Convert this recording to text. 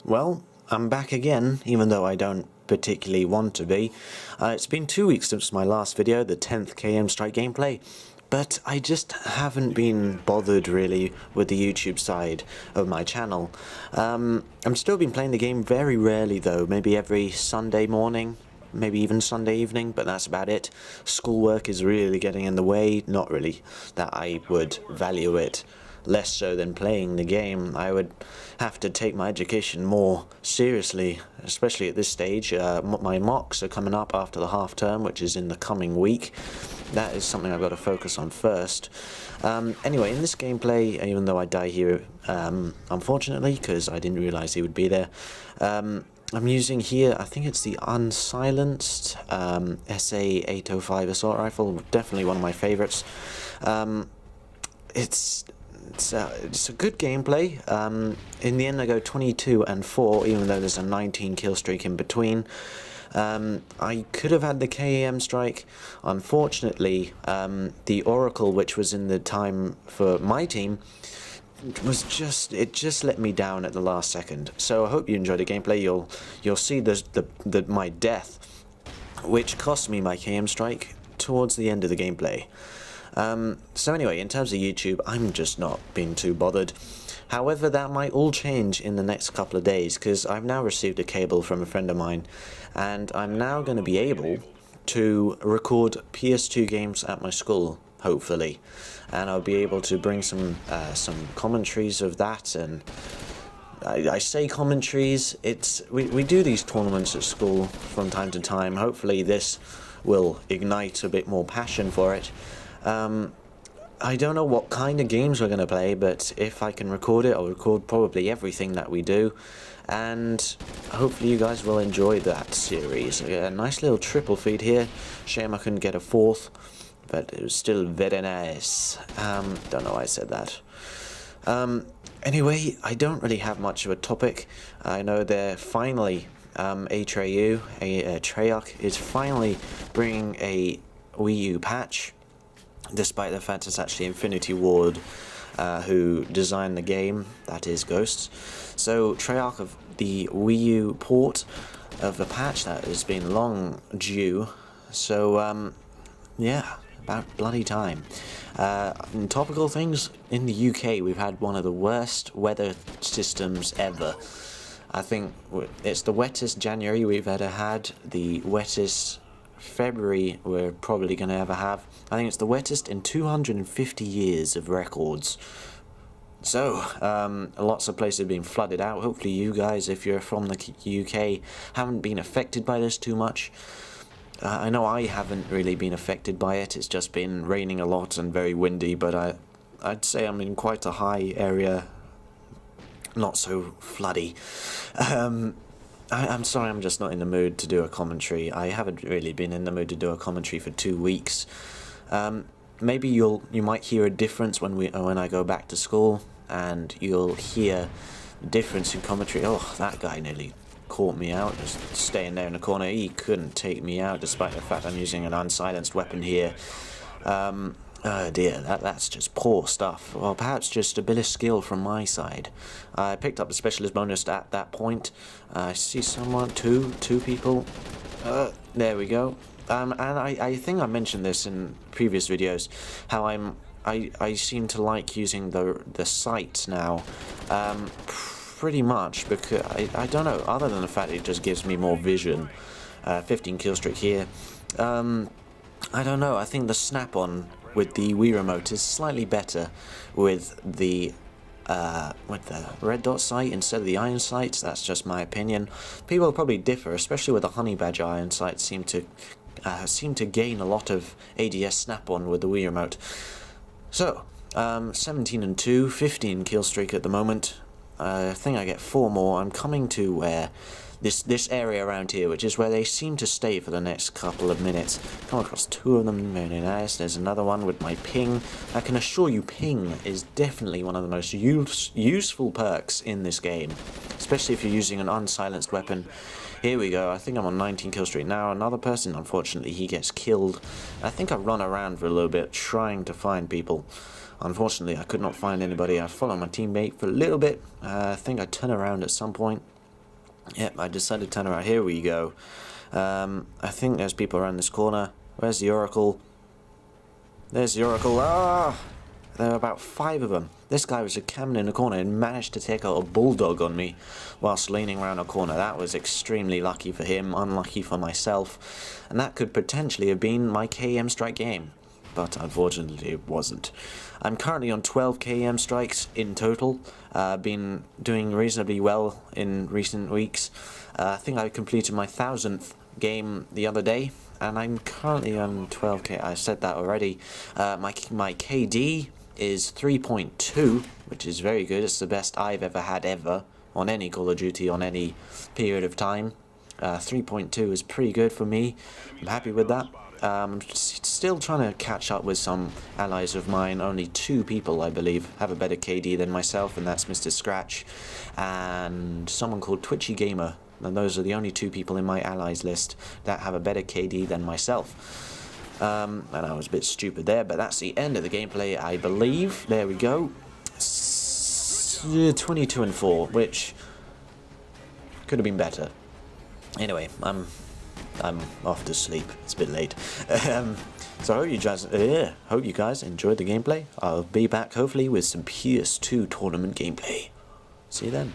Well, I'm back again, even though I don't particularly want to be. It's been 2 weeks since my last video, the 10th KM Strike gameplay, but I just haven't been bothered really with the YouTube side of my channel. I'm still been playing the game very rarely though, maybe every Sunday morning, maybe even Sunday evening, but that's about it. Schoolwork is really getting in the way, not really that I would value it less so than playing the game. I would have to take my education more seriously, especially at this stage. My mocks are coming up after the half term, which is in the coming week. That is something I've got to focus on first. Anyway, in this gameplay, even though I die here, unfortunately, because I didn't realise he would be there, I'm using here, I think it's the unsilenced SA-805 assault rifle, definitely one of my favourites. It's a good gameplay. In the end I go 22 and 4, even though there's a 19 kill streak in between. I could have had the KM strike. Unfortunately, the Oracle, which was in the time for my team, it just let me down at the last second. So I hope you enjoyed the gameplay. You'll see my death, which cost me my KM strike towards the end of the gameplay. So anyway, in terms of YouTube, I'm just not being too bothered. However, that might all change in the next couple of days, because I've now received a cable from a friend of mine, and I'm now going to be able to record PS2 games at my school, hopefully. And I'll be able to bring some commentaries of that, and I say commentaries, we do these tournaments at school from time to time. Hopefully this will ignite a bit more passion for it. I don't know what kind of games we're going to play, but if I can record it, I'll record probably everything that we do, and hopefully you guys will enjoy that series. A nice little triple feed here. Shame I couldn't get a fourth, but it was still very nice. Don't know why I said that. Anyway, I don't really have much of a topic. I know they're finally, Treyarch is finally bringing a Wii U patch, despite the fact it's actually Infinity Ward who designed the game, that is Ghosts. So Treyarch of the Wii U port of the patch that has been long due. So yeah, about bloody time. In topical things, in the UK we've had one of the worst weather systems ever. I think it's the wettest January we've ever had, the wettest February we're probably going to ever have. I think it's the wettest in 250 years of records. So, lots of places have been flooded out. Hopefully you guys, if you're from the UK, haven't been affected by this too much. I know I haven't really been affected by it. It's just been raining a lot and very windy, but I'd say I'm in quite a high area, not so floody. I'm sorry, I'm just not in the mood to do a commentary. I haven't really been in the mood to do a commentary for 2 weeks. Maybe you might hear a difference when I go back to school, and you'll hear the difference in commentary. Oh, that guy nearly caught me out, just staying there in the corner. He couldn't take me out, despite the fact I'm using an unsilenced weapon here. Oh dear, that's just poor stuff. Well, perhaps just a bit of skill from my side. I picked up the specialist bonus at that point. I see someone, two people. There we go. And I think I mentioned this in previous videos, how I seem to like using the sights now. Pretty much, because I don't know, other than the fact it just gives me more vision. 15 kill streak here. I don't know, I think the snap-on with the Wii remote is slightly better with the red dot sight instead of the iron sights. That's just my opinion. People probably differ, especially with the honey badger iron sights seem to gain a lot of ADS snap-on with the Wii remote. So 17 and 2, 15 kill streak at the moment. I think I get 4 more. I'm coming to where this area around here, which is where they seem to stay for the next couple of minutes. Come across 2 of them, very nice. There's another one with my ping. I can assure you ping is definitely one of the most useful perks in this game, especially if you're using an unsilenced weapon. Here we go, I think I'm on 19 kill streak now. Another person, unfortunately, he gets killed. I think I run around for a little bit trying to find people. Unfortunately, I could not find anybody. I followed my teammate for a little bit. I think I turn around at some point. Yep, I decided to turn around. Here we go. I think there's people around this corner. Where's the Oracle? There's the Oracle. Ah! There were about 5 of them. This guy was camping in a corner and managed to take out a bulldog on me whilst leaning around a corner. That was extremely lucky for him, unlucky for myself. And that could potentially have been my KM strike game. But unfortunately it wasn't. I'm currently on 12 KM strikes in total. Been doing reasonably well in recent weeks. I think I completed my 1000th game the other day. And I'm currently on 12k. I said that already. My KD is 3.2, which is very good. It's the best I've ever had on any Call of Duty on any period of time. 3.2 is pretty good for me. I'm happy with that. I'm still trying to catch up with some allies of mine. Only 2 people, I believe, have a better KD than myself, and that's Mr. Scratch and someone called Twitchy Gamer. And those are the only 2 people in my allies list that have a better KD than myself. And I was a bit stupid there, but that's the end of the gameplay, I believe. There we go. 22 and 4, which could have been better. Anyway, I'm off to sleep. It's a bit late. So I hope you guys enjoyed the gameplay. I'll be back hopefully with some PS2 tournament gameplay. See you then.